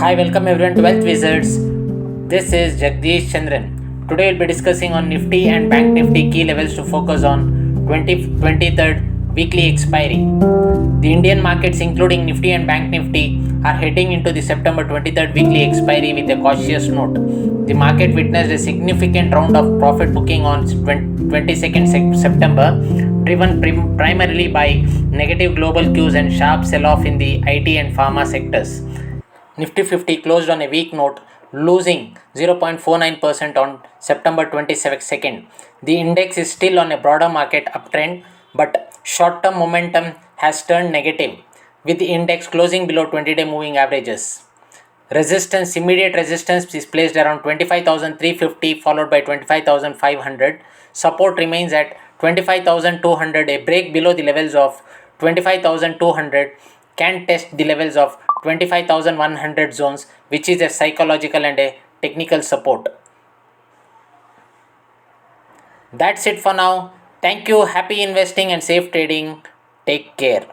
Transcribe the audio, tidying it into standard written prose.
Hi, welcome everyone to Wealth Wizards. This is Jagadish Chandran. Today we'll be discussing on Nifty and Bank Nifty key levels to focus on 23rd weekly expiry. The Indian markets including Nifty and Bank Nifty are heading into the September 23rd weekly expiry with a cautious note. The market witnessed a significant round of profit booking on 22nd September, driven primarily by negative global cues and sharp sell-off in the IT and pharma sectors. Nifty 50 closed on a weak note, losing 0.49% on September 22nd. The index is still on a broader market uptrend, but short-term momentum has turned negative, with the index closing below 20-day moving averages. Immediate resistance is placed around 25,350 followed by 25,500. Support remains at 25,200. A break below the levels of 25,200 can test the levels of 25,100 zones, which is a psychological and a technical support. That's it for now. Thank you. Happy investing and safe trading. Take care.